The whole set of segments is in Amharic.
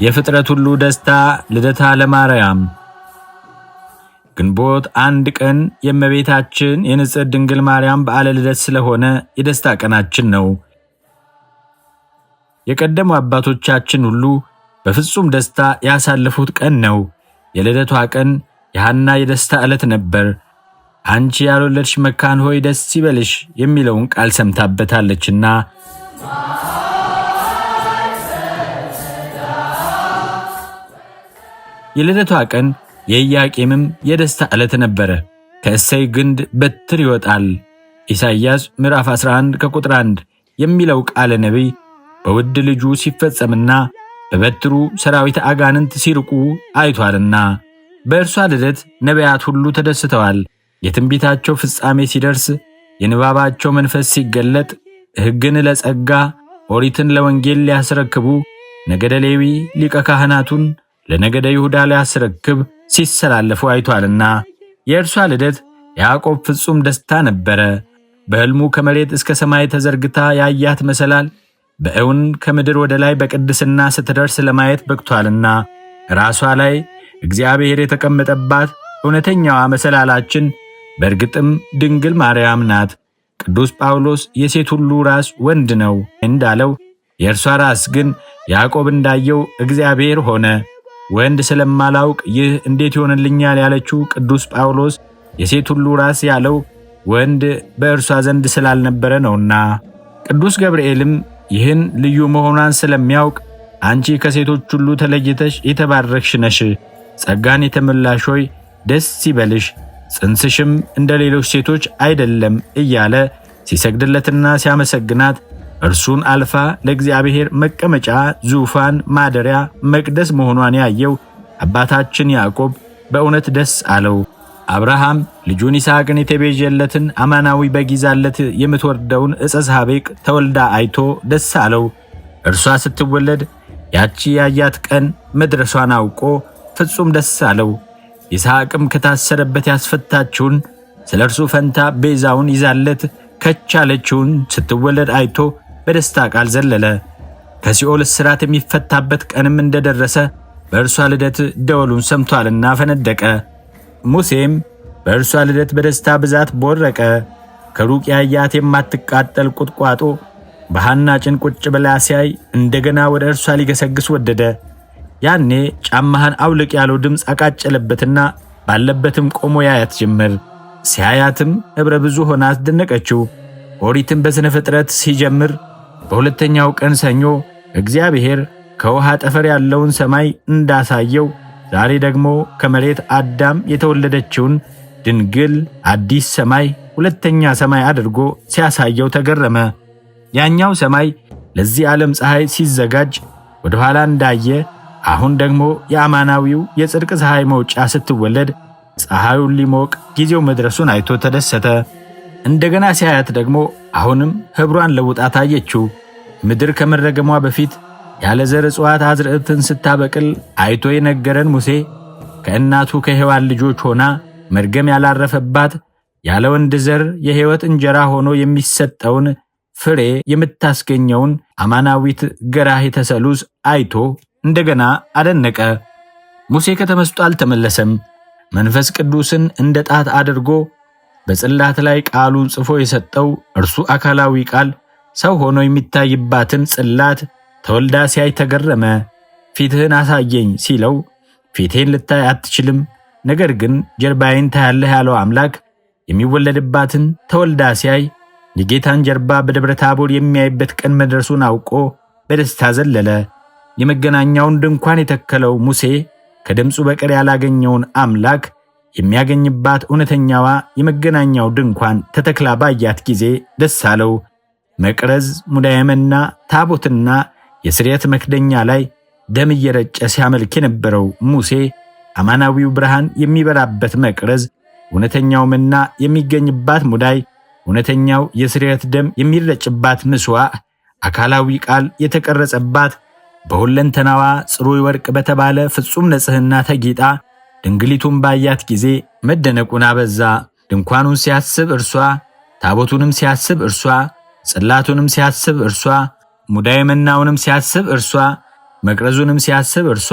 የፍጥረት ሁሉ ደስታ ልደታ ለማርያም። ግንቦት 1 ቀን የእመቤታችን የንጽሕት ድንግል ማርያም በዓለ ልደት ስለሆነ የደስታ ቀናችን ነው። የቀደሙ አባቶቻችን ሁሉ በፍጹም ደስታ ያሳለፉት ቀን ነው። የልደቷ ቀን የሐና የደስታ ዕለት ነበር። አንቺ ያልወለድሽ መካን ሆይ ደስ ይበልሽ የሚለውን ቃል ሰምታበታለችና። የልደቷ ቀን የኢያቄምም የደስታ ዕለት ነበረ። ከእሴይ ግንድ በትር ይወጣል ኢሳይያስ ምዕራፍ 11 ከቁጥር 1 የሚለው ቃለ ነቢይ በውድ ልጁ ሲፈጸምና በበትሩ ሰራዊት አጋንንት ሲርቁ አይቷልና። በእርሷ ልደት ነቢያት ሁሉ ተደስተዋል። የትንቢታቸው ፍጻሜ ሲደርስ፣ የንባባቸው መንፈስ ሲገለጥ፣ ሕግን ለጸጋ ኦሪትን ለወንጌል ሊያስረክቡ ነገደ ሌዊ ሊቀ ካህናቱን ለነገደ ይሁዳ ሊያስረክብ ሲሰላለፉ አይቷልና። የእርሷ ልደት ያዕቆብ ፍጹም ደስታ ነበረ። በሕልሙ ከመሬት እስከ ሰማይ ተዘርግታ ያያት መሰላል በእውን ከምድር ወደ ላይ በቅድስና ስትደርስ ለማየት በቅቷልና። ራሷ ላይ እግዚአብሔር የተቀመጠባት እውነተኛዋ መሰላላችን በእርግጥም ድንግል ማርያም ናት። ቅዱስ ጳውሎስ የሴት ሁሉ ራስ ወንድ ነው እንዳለው የእርሷ ራስ ግን ያዕቆብ እንዳየው እግዚአብሔር ሆነ። ወንድ ስለማላውቅ ይህ እንዴት ይሆንልኛል ያለችው ቅዱስ ጳውሎስ የሴት ሁሉ ራስ ያለው ወንድ በእርሷ ዘንድ ስላልነበረ ነውና። ቅዱስ ገብርኤልም ይህን ልዩ መሆኗን ስለሚያውቅ አንቺ ከሴቶች ሁሉ ተለይተሽ የተባረክሽ ነሽ፣ ጸጋን የተመላሽ ሆይ ደስ ይበልሽ፣ ጽንስሽም እንደ ሌሎች ሴቶች አይደለም እያለ ሲሰግድለትና ሲያመሰግናት እርሱን አልፋ ለእግዚአብሔር መቀመጫ ዙፋን ማደሪያ መቅደስ መሆኗን ያየው አባታችን ያዕቆብ በእውነት ደስ አለው። አብርሃም ልጁን ይስሐቅን የተቤዠለትን አማናዊ በግ ይዛለት የምትወርደውን ዕፀ ሳቤቅ ተወልዳ አይቶ ደስ አለው። እርሷ ስትወለድ ያቺ ያያት ቀን መድረሷን አውቆ ፍጹም ደስ አለው። ይስሐቅም ከታሰረበት ያስፈታችውን ስለ እርሱ ፈንታ ቤዛውን ይዛለት ከቻለችውን ስትወለድ አይቶ በደስታ ቃል ዘለለ። ከሲኦል እስራት የሚፈታበት ቀንም እንደደረሰ በእርሷ ልደት ደወሉን ሰምቷልና ፈነደቀ። ሙሴም በእርሷ ልደት በደስታ ብዛት ቦረቀ። ከሩቅ ያያት የማትቃጠል ቁጥቋጦ በሐና ጭን ቁጭ ብላ ሲያይ እንደገና ወደ እርሷ ሊገሰግስ ወደደ። ያኔ ጫማህን አውልቅ ያለው ድምፅ አቃጨለበትና ባለበትም ቆሞ ያያት ጀመር። ሲያያትም ኅብረ ብዙ ሆና አስደነቀችው። ኦሪትም በሥነ ፍጥረት ሲጀምር በሁለተኛው ቀን ሰኞ እግዚአብሔር ከውሃ ጠፈር ያለውን ሰማይ እንዳሳየው ዛሬ ደግሞ ከመሬት አዳም የተወለደችውን ድንግል አዲስ ሰማይ ሁለተኛ ሰማይ አድርጎ ሲያሳየው ተገረመ። ያኛው ሰማይ ለዚህ ዓለም ፀሐይ ሲዘጋጅ ወደ ኋላ እንዳየ አሁን ደግሞ የአማናዊው የጽድቅ ፀሐይ መውጫ ስትወለድ ፀሐዩን ሊሞቅ ጊዜው መድረሱን አይቶ ተደሰተ። እንደገና ሲያያት ደግሞ አሁንም ኅብሯን ለውጣ ታየችው። ምድር ከመረገሟ በፊት ያለ ዘር እጽዋት አዝርዕትን ስታበቅል አይቶ የነገረን ሙሴ ከእናቱ ከሔዋን ልጆች ሆና መርገም ያላረፈባት ያለ ወንድ ዘር የሕይወት እንጀራ ሆኖ የሚሰጠውን ፍሬ የምታስገኘውን አማናዊት ገራሂተ ሰሉስ አይቶ እንደገና አደነቀ። ሙሴ ከተመስጦ አልተመለሰም። መንፈስ ቅዱስን እንደ ጣት አድርጎ በጽላት ላይ ቃሉን ጽፎ የሰጠው እርሱ አካላዊ ቃል ሰው ሆኖ የሚታይባትን ጽላት ተወልዳ ሲያይ ተገረመ። ፊትህን አሳየኝ ሲለው ፊቴን ልታይ አትችልም፣ ነገር ግን ጀርባዬን ታያለህ ያለው አምላክ የሚወለድባትን ተወልዳ ሲያይ የጌታን ጀርባ በደብረ ታቦር የሚያይበት ቀን መድረሱን አውቆ በደስታ ዘለለ። የመገናኛውን ድንኳን የተከለው ሙሴ ከድምፁ በቀር ያላገኘውን አምላክ የሚያገኝባት እውነተኛዋ የመገናኛው ድንኳን ተተክላ ባያት ጊዜ ደስ አለው። መቅረዝ ሙዳየመና ታቦትና የስርየት መክደኛ ላይ ደም እየረጨ ሲያመልክ የነበረው ሙሴ አማናዊው ብርሃን የሚበራበት መቅረዝ፣ እውነተኛው መና የሚገኝባት ሙዳይ፣ እውነተኛው የስርየት ደም የሚረጭባት ምስዋዕ፣ አካላዊ ቃል የተቀረጸባት በሁለንተናዋ ጽሩይ ወርቅ በተባለ ፍጹም ንጽሕና ተጊጣ ድንግሊቱን ባያት ጊዜ መደነቁን አበዛ። ድንኳኑን ሲያስብ እርሷ፣ ታቦቱንም ሲያስብ እርሷ፣ ጽላቱንም ሲያስብ እርሷ፣ ሙዳየ መናውንም ሲያስብ እርሷ፣ መቅረዙንም ሲያስብ እርሷ፣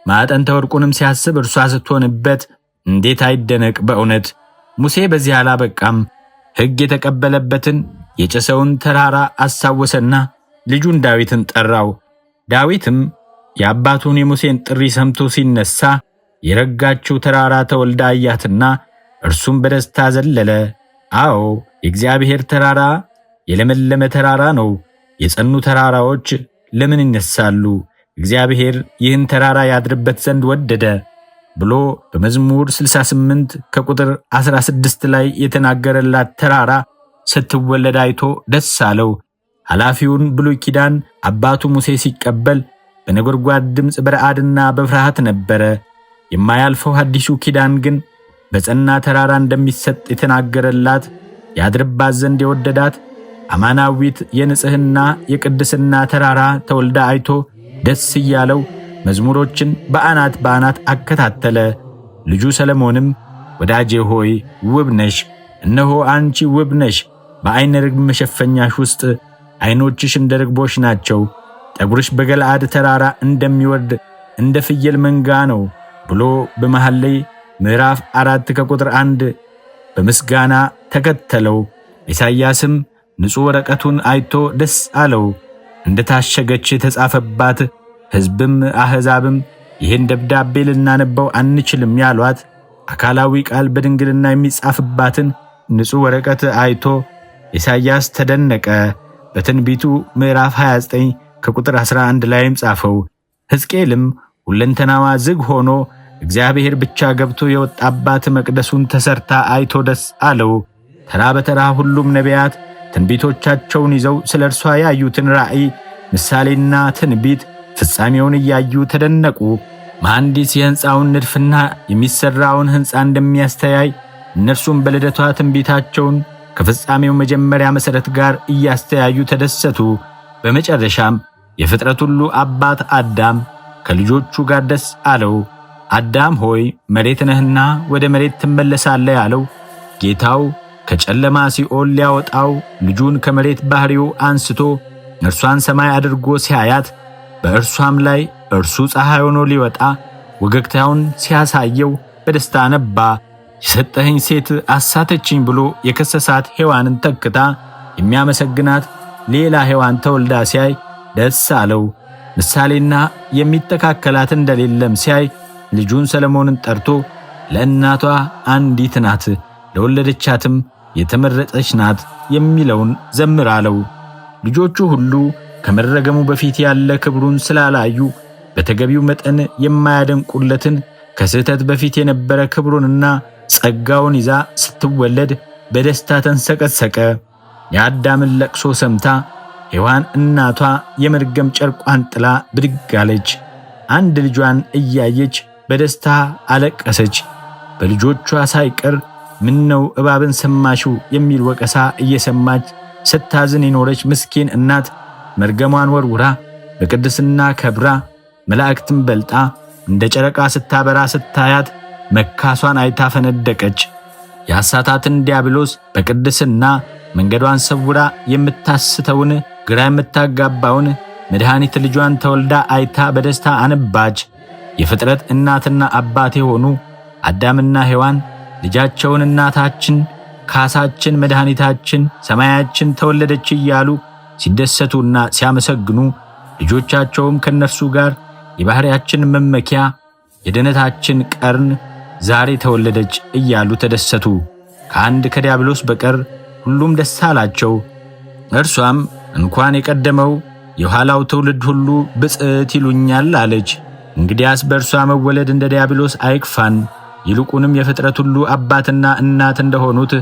ማዕጠንተ ወርቁንም ሲያስብ እርሷ ስትሆንበት እንዴት አይደነቅ በእውነት። ሙሴ በዚህ አላበቃም። ሕግ የተቀበለበትን የጨሰውን ተራራ አስታወሰና ልጁን ዳዊትን ጠራው። ዳዊትም የአባቱን የሙሴን ጥሪ ሰምቶ ሲነሳ የረጋችው ተራራ ተወልዳ አያትና እርሱም በደስታ ዘለለ። አዎ የእግዚአብሔር ተራራ የለመለመ ተራራ ነው። የጸኑ ተራራዎች ለምን ይነሳሉ? እግዚአብሔር ይህን ተራራ ያድርበት ዘንድ ወደደ ብሎ በመዝሙር 68 ከቁጥር 16 ላይ የተናገረላት ተራራ ስትወለድ አይቶ ደስ አለው። ኃላፊውን ብሉይ ኪዳን አባቱ ሙሴ ሲቀበል በነጎድጓድ ድምፅ በረዓድና በፍርሃት ነበረ። የማያልፈው አዲሱ ኪዳን ግን በጸና ተራራ እንደሚሰጥ የተናገረላት ያድርባት ዘንድ የወደዳት አማናዊት የንጽሕና የቅድስና ተራራ ተወልዳ አይቶ ደስ እያለው መዝሙሮችን በአናት በአናት አከታተለ። ልጁ ሰለሞንም ወዳጄ ሆይ ውብ ነሽ፣ እነሆ አንቺ ውብ ነሽ፣ በዓይነ ርግብ መሸፈኛሽ ውስጥ ዓይኖችሽ እንደ ርግቦች ናቸው፣ ጠጉርሽ በገለዓድ ተራራ እንደሚወርድ እንደ ፍየል መንጋ ነው ብሎ በመኃልየ ምዕራፍ 4 ከቁጥር 1 በምስጋና ተከተለው። ኢሳይያስም ንጹሕ ወረቀቱን አይቶ ደስ አለው። እንደ ታሸገች የተጻፈባት ሕዝብም አሕዛብም ይህን ደብዳቤ ልናነበው አንችልም ያሏት አካላዊ ቃል በድንግልና የሚጻፍባትን ንጹሕ ወረቀት አይቶ ኢሳይያስ ተደነቀ። በትንቢቱ ምዕራፍ 29 ከቁጥር 11 ላይም ጻፈው። ሕዝቅኤልም ሁለንተናዋ ዝግ ሆኖ እግዚአብሔር ብቻ ገብቶ የወጣባት መቅደሱን ተሰርታ አይቶ ደስ አለው። ተራ በተራ ሁሉም ነቢያት ትንቢቶቻቸውን ይዘው ስለ እርሷ ያዩትን ራእይ፣ ምሳሌና ትንቢት ፍጻሜውን እያዩ ተደነቁ። መሐንዲስ የሕንፃውን ንድፍና የሚሠራውን ሕንፃ እንደሚያስተያይ እነርሱም በልደቷ ትንቢታቸውን ከፍጻሜው መጀመሪያ መሠረት ጋር እያስተያዩ ተደሰቱ። በመጨረሻም የፍጥረት ሁሉ አባት አዳም ከልጆቹ ጋር ደስ አለው። አዳም ሆይ መሬት ነህና ወደ መሬት ትመለሳለህ ያለው ጌታው ከጨለማ ሲኦል ሊያወጣው ልጁን ከመሬት ባሕሪው አንስቶ እርሷን ሰማይ አድርጎ ሲያያት በእርሷም ላይ እርሱ ፀሐይ ሆኖ ሊወጣ ወገግታውን ሲያሳየው በደስታ ነባ። የሰጠኸኝ ሴት አሳተችኝ ብሎ የከሰሳት ሔዋንን ተክታ የሚያመሰግናት ሌላ ሔዋን ተወልዳ ሲያይ ደስ አለው። ምሳሌና የሚተካከላት እንደሌለም ሲያይ ልጁን ሰለሞንን ጠርቶ ለእናቷ አንዲት ናት፣ ለወለደቻትም የተመረጠች ናት የሚለውን ዘምር አለው። ልጆቹ ሁሉ ከመረገሙ በፊት ያለ ክብሩን ስላላዩ በተገቢው መጠን የማያደንቁለትን ከስህተት በፊት የነበረ ክብሩንና ጸጋውን ይዛ ስትወለድ በደስታ ተንሰቀሰቀ። የአዳምን ለቅሶ ሰምታ ሔዋን እናቷ የመርገም ጨርቋን ጥላ ብድግ አለች። አንድ ልጇን እያየች በደስታ አለቀሰች። በልጆቿ ሳይቀር ምነው እባብን ሰማሽው የሚል ወቀሳ እየሰማች ስታዝን የኖረች ምስኪን እናት መርገሟን ወርውራ በቅድስና ከብራ መላእክትን በልጣ እንደ ጨረቃ ስታበራ ስታያት መካሷን አይታ ፈነደቀች። ያሳታትን ዲያብሎስ በቅድስና መንገዷን ሰውራ የምታስተውን ግራ የምታጋባውን መድኃኒት ልጇን ተወልዳ አይታ በደስታ አነባች። የፍጥረት እናትና አባት የሆኑ አዳምና ሔዋን ልጃቸውን እናታችን፣ ካሳችን፣ መድኃኒታችን፣ ሰማያችን ተወለደች እያሉ ሲደሰቱና ሲያመሰግኑ ልጆቻቸውም ከነርሱ ጋር የባሕርያችን መመኪያ የድነታችን ቀርን ዛሬ ተወለደች እያሉ ተደሰቱ። ከአንድ ከዲያብሎስ በቀር ሁሉም ደስ አላቸው። እርሷም እንኳን የቀደመው የኋላው ትውልድ ሁሉ ብፅዕት ይሉኛል አለች። እንግዲያስ በእርሷ መወለድ እንደ ዲያብሎስ አይክፋን። ይልቁንም የፍጥረት ሁሉ አባትና እናት እንደሆኑት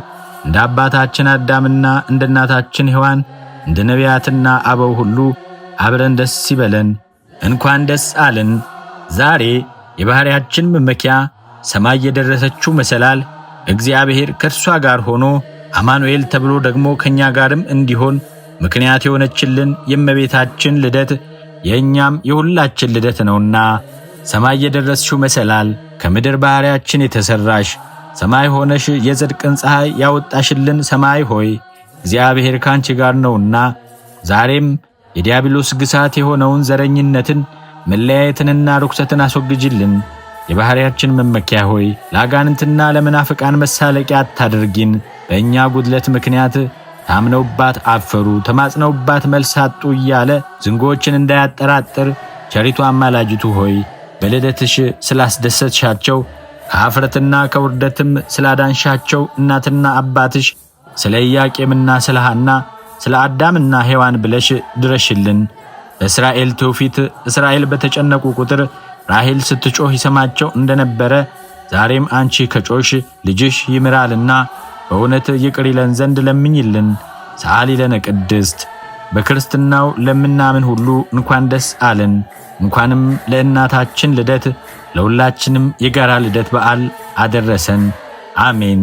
እንደ አባታችን አዳምና እንደ እናታችን ሔዋን እንደ ነቢያትና አበው ሁሉ አብረን ደስ ይበለን። እንኳን ደስ አለን። ዛሬ የባሕርያችን መመኪያ ሰማይ የደረሰችው መሰላል እግዚአብሔር ከእርሷ ጋር ሆኖ አማኑኤል ተብሎ ደግሞ ከኛ ጋርም እንዲሆን ምክንያት የሆነችልን የእመቤታችን ልደት የእኛም የሁላችን ልደት ነውና ሰማይ የደረስሽው መሰላል ከምድር ባሕርያችን የተሠራሽ ሰማይ ሆነሽ የጽድቅን ፀሐይ ያወጣሽልን ሰማይ ሆይ እግዚአብሔር ካንቺ ጋር ነውና ዛሬም የዲያብሎስ ግሳት የሆነውን ዘረኝነትን መለያየትንና ርኩሰትን አስወግጅልን። የባሕርያችን መመኪያ ሆይ ለአጋንንትና ለመናፍቃን መሳለቂያ አታድርጊን። በእኛ ጉድለት ምክንያት ታምነውባት አፈሩ፣ ተማጽነውባት መልስ አጡ እያለ ዝንጎችን እንዳያጠራጥር ቸሪቱ አማላጅቱ ሆይ በልደትሽ ስላስደሰትሻቸው ከኀፍረትና ከውርደትም ስላዳንሻቸው እናትና አባትሽ ስለ ኢያቄምና ስለ ሐና ስለ አዳምና ሔዋን ብለሽ ድረሽልን። በእስራኤል ትውፊት እስራኤል በተጨነቁ ቁጥር ራሔል ስትጮህ ይሰማቸው እንደነበረ ዛሬም አንቺ ከጮሽ ልጅሽ ይምራልና በእውነት ይቅር ይለን ዘንድ ለምኝልን። ሰአሊ ለነ ቅድስት። በክርስትናው ለምናምን ሁሉ እንኳን ደስ አለን። እንኳንም ለእናታችን ልደት ለሁላችንም የጋራ ልደት በዓል አደረሰን። አሜን።